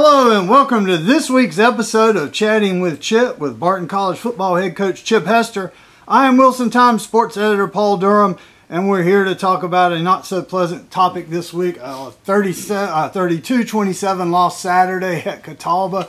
Hello and welcome to this week's episode of Chatting with Chip with Barton College football head coach Chip Hester. I am Wilson Times sports editor Paul Durham, and we're here to talk about a not so pleasant topic this week. 32-27 loss Saturday at Catawba,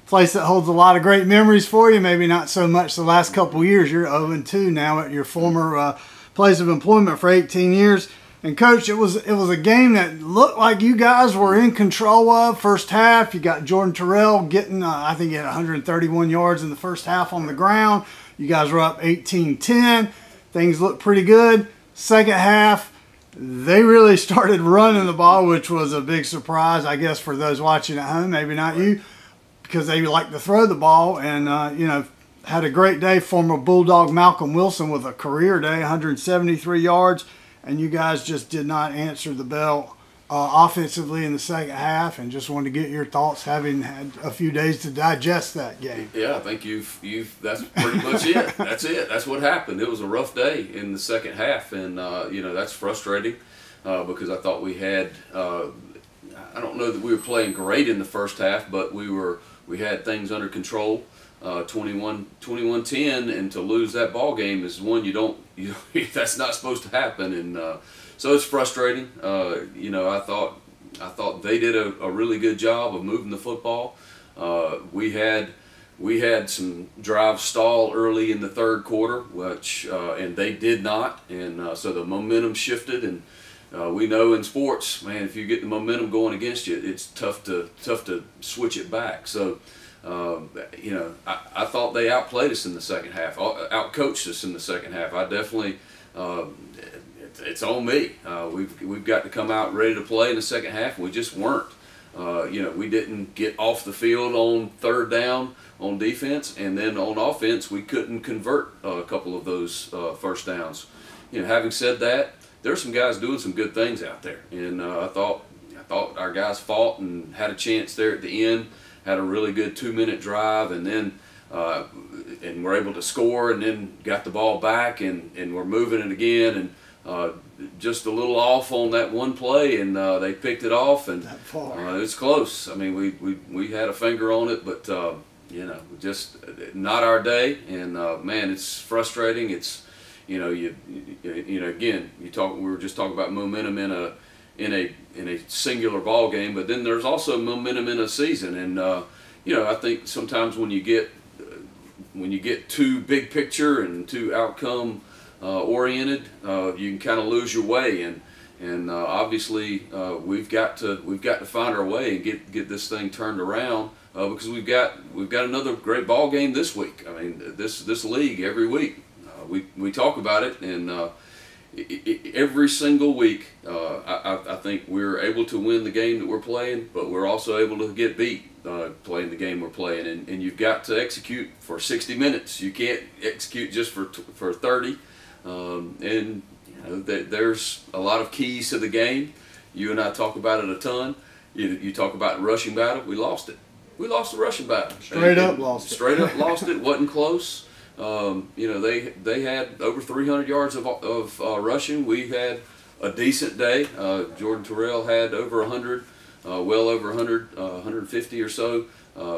place that holds a lot of great memories for you. Maybe not so much the last couple years. You're 0-2 now at your former place of employment for 18 years. And Coach, it was a game that looked like you guys were in control of. First half, you got Jordan Terrell getting, I think he had 131 yards in the first half on the ground. You guys were up 18-10. Things looked pretty good. Second half, they really started running the ball, which was a big surprise, I guess, for those watching at home. Maybe not you, because they like to throw the ball. And, had a great day. Former Bulldog Malcolm Wilson with a career day, 173 yards. And you guys just did not answer the bell offensively in the second half, and just wanted to get your thoughts, having had a few days to digest that game. Yeah, I think that's pretty much it. That's it. That's what happened. It was a rough day in the second half, and that's frustrating because I thought we had. I don't know that we were playing great in the first half, but we had things under control. 21-10, and to lose that ball game is one that's not supposed to happen, and so it's frustrating. I thought they did a really good job of moving the football. We had some drives stall early in the third quarter, which and they did not, and so the momentum shifted. And we know in sports, man, if you get the momentum going against you, it's tough to switch it back. So. I thought they outplayed us in the second half, outcoached us in the second half. I definitely, it's on me. We've got to come out ready to play in the second half, and we just weren't. We didn't get off the field on third down on defense, and then on offense we couldn't convert a couple of those first downs. Having said that, there's some guys doing some good things out there, and I thought our guys fought and had a chance there at the end. Had a really good 2-minute drive, and then and we're able to score, and then got the ball back, and we're moving it again, and just a little off on that one play, and they picked it off, and it's close. I mean, we had a finger on it, but just not our day, and man, it's frustrating. It's again, we were just talking about momentum in a singular ball game, but then there's also momentum in a season, and I think sometimes when you get too big picture and too outcome oriented, you can kind of lose your way, and obviously we've got to find our way and get this thing turned around because we've got another great ball game this week. I mean, this league every week we talk about it, and every single week, I think we're able to win the game that we're playing, but we're also able to get beat playing the game we're playing. And you've got to execute for 60 minutes. You can't execute just for 30. There's a lot of keys to the game. You and I talk about it a ton. You talk about the rushing battle. We lost it. We lost the rushing battle. Straight up lost it. Wasn't close. They had over 300 yards of rushing. We had a decent day. Jordan Terrell had over 100, well over 100, 150 or so.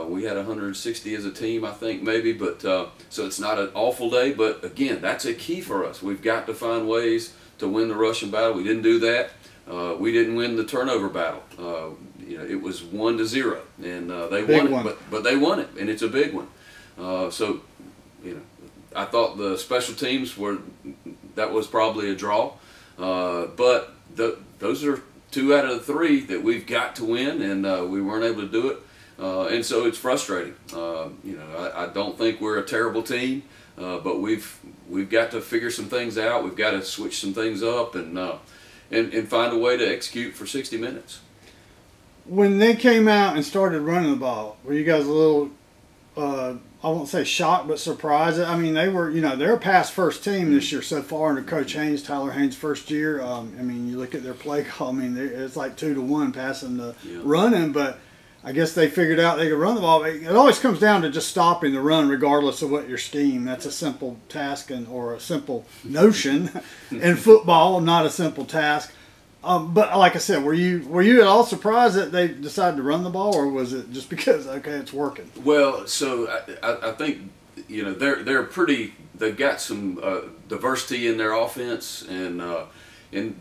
We had 160 as a team, I think, maybe. But so it's not an awful day. But again, that's a key for us. We've got to find ways to win the rushing battle. We didn't do that. We didn't win the turnover battle. It was 1-0, and they won it. But they won it, and it's a big one. I thought the special teams that was probably a draw, but those are 2 out of the 3 that we've got to win, and we weren't able to do it, and so it's frustrating. I don't think we're a terrible team, but we've got to figure some things out. We've got to switch some things up, and find a way to execute for 60 minutes. When they came out and started running the ball, were you guys a little? I won't say shocked, but surprised. I mean, they're a pass first team this year so far under Coach Haynes, Tyler Haynes' first year. You look at their play call. I mean, it's like 2-1 passing to running, but I guess they figured out they could run the ball. It always comes down to just stopping the run, regardless of what your scheme. That's a simple task or a simple notion in football, not a simple task. But like I said, were you at all surprised that they decided to run the ball, or was it just because okay, it's working? Well, so I think they're pretty. They've got some diversity in their offense, and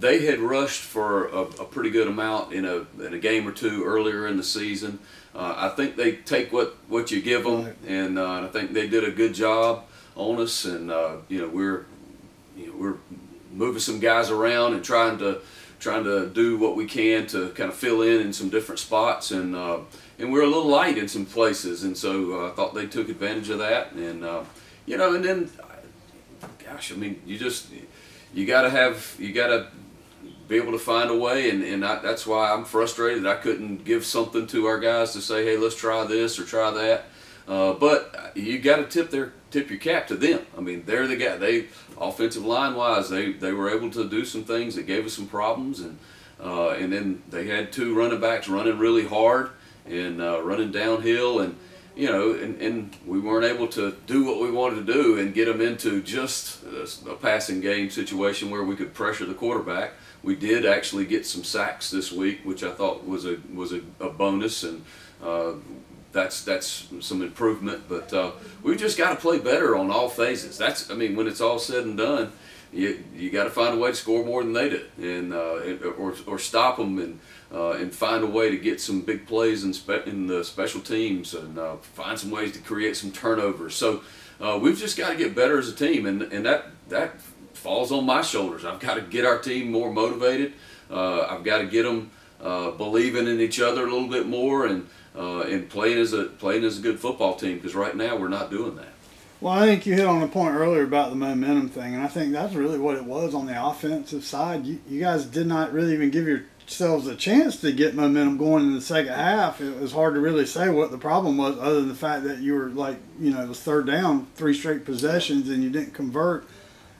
they had rushed for a pretty good amount in a game or two earlier in the season. I think they take what you give them, right. And I think they did a good job on us, and we're moving some guys around and trying to do what we can to kind of fill in some different spots, and we're a little light in some places, and so I thought they took advantage of that, and and then, gosh, I mean, you gotta be able to find a way, and that's why I'm frustrated that I couldn't give something to our guys to say, hey, let's try this or try that, but you got to tip your cap to them. I mean, they're the guy. They offensive line wise, they were able to do some things that gave us some problems, and then they had two running backs running really hard and running downhill, and and we weren't able to do what we wanted to do and get them into just a passing game situation where we could pressure the quarterback. We did actually get some sacks this week, which I thought was a bonus, and that's some improvement. But we just got to play better on all phases. When it's all said and done, you got to find a way to score more than they did, and or stop them, and find a way to get some big plays in the special teams, and find some ways to create some turnovers. So we've just got to get better as a team, and that falls on my shoulders. I've got to get our team more motivated. I've got to get them believing in each other a little bit more, and playing as a good football team, because right now we're not doing that. Well, I think you hit on a point earlier about the momentum thing, and I think that's really what it was on the offensive side. You guys did not really even give yourselves a chance to get momentum going in the second half. It was hard to really say what the problem was, other than the fact that you were it was third down, 3 straight possessions, and you didn't convert.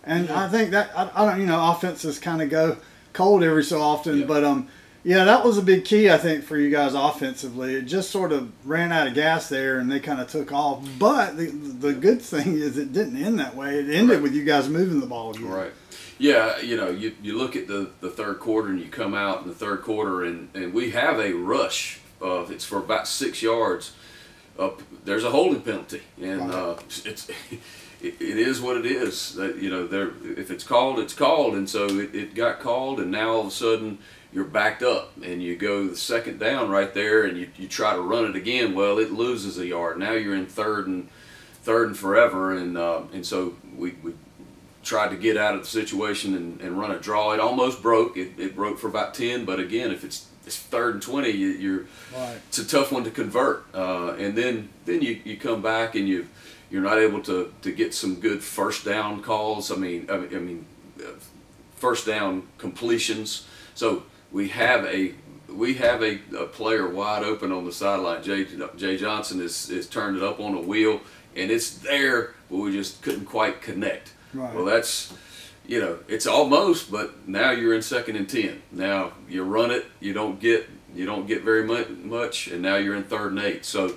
And yeah. I think that I don't offenses kind of go cold every so often, yeah. But that was a big key, I think, for you guys offensively. It just sort of ran out of gas there, and they kind of took off. But the good thing is it didn't end that way. It ended right. with you guys moving the ball again. Right. Yeah, you look at the third quarter, and you come out in the third quarter, and we have a rush. It's for about 6 yards. There's a holding penalty, and right. It is what it is. If it's called, it's called, and so it got called, and now all of a sudden you're backed up, and you go the second down right there, and you try to run it again. Well, it loses a yard. Now you're in third and forever, and so we tried to get out of the situation and run a draw. It almost broke. It broke for about 10, but again, if it's third and 20, right. It's a tough one to convert. And then you come back, and you're not able to get some good first down calls. I mean first down completions. So we have a player wide open on the sideline. Jay Johnson is turned it up on a wheel, and it's there, but we just couldn't quite connect. Right. Well, that's it's almost, but now you're in 2nd and 10. Now you run it, you don't get very much, and now you're in 3rd and 8. So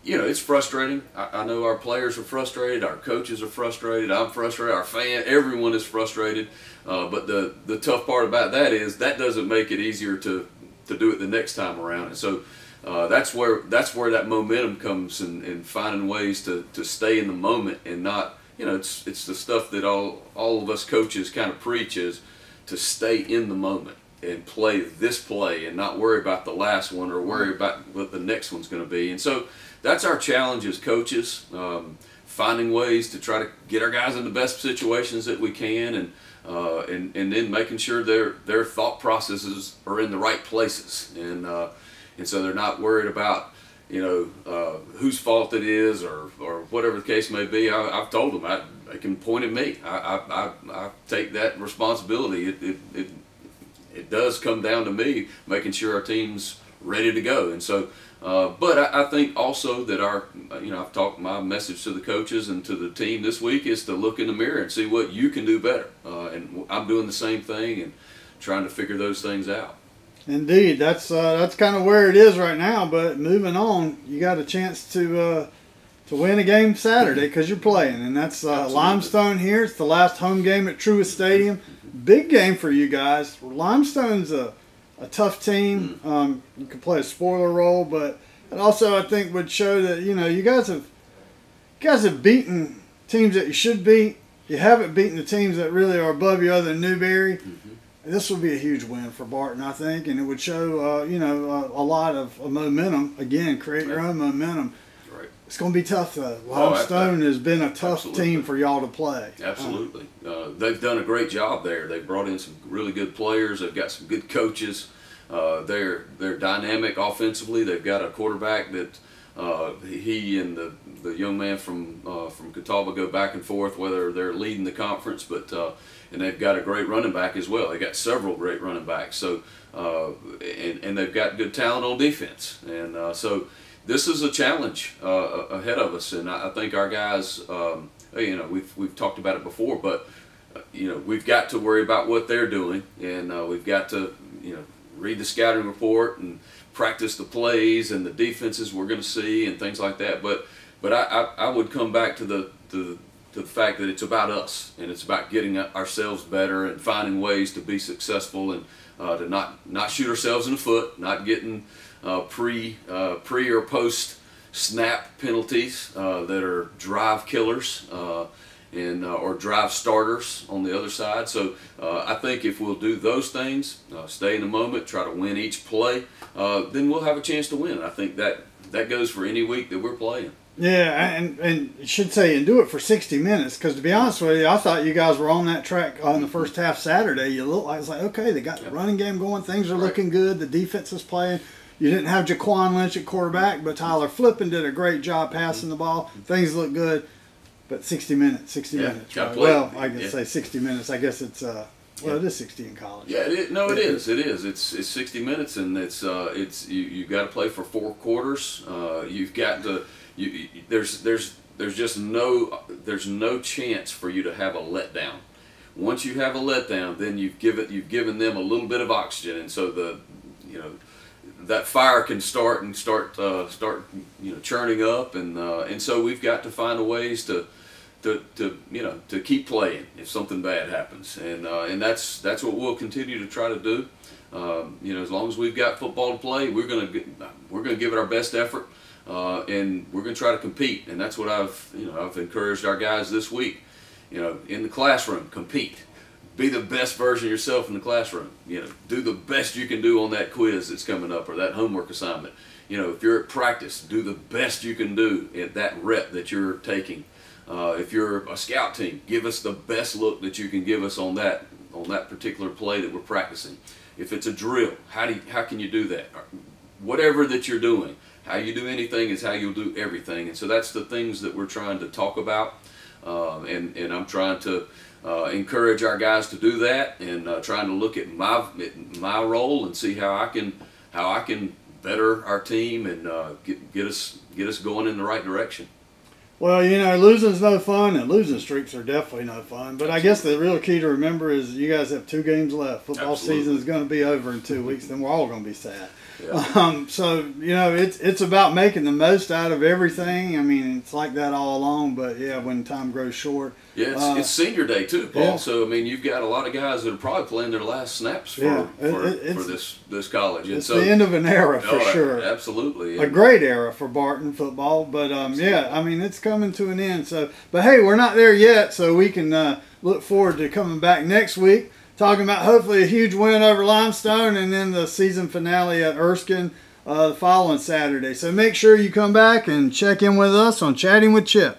it's frustrating. I know our players are frustrated, our coaches are frustrated, I'm frustrated, our everyone is frustrated. But the tough part about that is that doesn't make it easier to do it the next time around. And so that's where that momentum comes, and finding ways to stay in the moment, and not it's the stuff that all of us coaches kind of preach, is to stay in the moment and play this play and not worry about the last one or worry about what the next one's going to be. And so that's our challenge as coaches, finding ways to try to get our guys in the best situations that we can, and then making sure their thought processes are in the right places, and so they're not worried about whose fault it is or whatever the case may be. I've told them they can point at me. I take that responsibility. It does come down to me making sure our team's ready to go, and so. But I think also that I've talked, my message to the coaches and to the team this week is to look in the mirror and see what you can do better. And I'm doing the same thing and trying to figure those things out. Indeed, that's kind of where it is right now. But moving on, you got a chance to win a game Saturday because you're playing, and that's Limestone here. It's the last home game at Truist Stadium. Big game for you guys. Limestone's a tough team. You can play a spoiler role, but it also I think would show that you guys have beaten teams that you should beat. You haven't beaten the teams that really are above you other than Newberry. This would be a huge win for Barton, I think, and it would show a lot of momentum. Again, create your own momentum. Right. It's going to be tough though. Limestone has been a tough team for y'all to play. Absolutely. They've done a great job there. They've brought in some really good players. They've got some good coaches. They're dynamic offensively. They've got a quarterback that he and the young man from Catawba go back and forth whether they're leading the conference, but and they've got a great running back as well. They got several great running backs. So and they've got good talent on defense, and so this is a challenge ahead of us. And I think our guys, we've talked about it before, but we've got to worry about what they're doing, and we've got to read the scouting report and practice the plays and the defenses we're going to see and things like that. But I would come back to the fact that it's about us, and it's about getting ourselves better and finding ways to be successful, and to not shoot ourselves in the foot, not getting pre or post snap penalties that are drive killers or drive starters on the other side. So I think if we'll do those things, stay in the moment, try to win each play, then we'll have a chance to win. I think that goes for any week that we're playing. Yeah, and you should say, and do it for 60 minutes, because to be honest with you, I thought you guys were on that track on the first half Saturday. I was like, okay, they got the running game going, things are looking good, the defense is playing. You didn't have Jaquan Lynch at quarterback, but Tyler Flippin did a great job passing the ball. Things look good, but 60 minutes, right? Well, I guess say 60 minutes. I guess it's it is 60 in college. Yeah, it is. It's 60 minutes, and you got to play for 4 quarters. You've got to. There's just no chance for you to have a letdown. Once you have a letdown, then you've given them a little bit of oxygen, and so that fire can start churning up, and so we've got to find ways to keep playing if something bad happens, and that's what we'll continue to try to do. As long as we've got football to play, we're gonna give it our best effort. And we're going to try to compete, and that's what I've encouraged our guys this week. In the classroom, compete. Be the best version of yourself in the classroom. Do the best you can do on that quiz that's coming up or that homework assignment. If you're at practice, do the best you can do at that rep that you're taking. If you're a scout team, give us the best look that you can give us on that particular play that we're practicing. If it's a drill, how can you do that? Whatever that you're doing. How you do anything is how you'll do everything, and so that's the things that we're trying to talk about, and I'm trying to encourage our guys to do that, and trying to look at my role and see how I can better our team and get us going in the right direction. Well, losing's no fun, and losing streaks are definitely no fun. But I guess the real key to remember is you guys have 2 games left. Football season is going to be over in 2 weeks, then we're all going to be sad. Yeah. So it's about making the most out of everything. I mean, it's like that all along. But yeah, when time grows short. Yeah, it's senior day too, Paul. Yeah. So I mean, you've got a lot of guys that are probably playing their last snaps for this college. And it's the end of an era for sure. Absolutely, a great era for Barton football. But yeah, I mean, it's coming to an end. So, but hey, we're not there yet. So we can look forward to coming back next week, talking about hopefully a huge win over Limestone, and then the season finale at Erskine the following Saturday. So make sure you come back and check in with us on Chatting with Chip.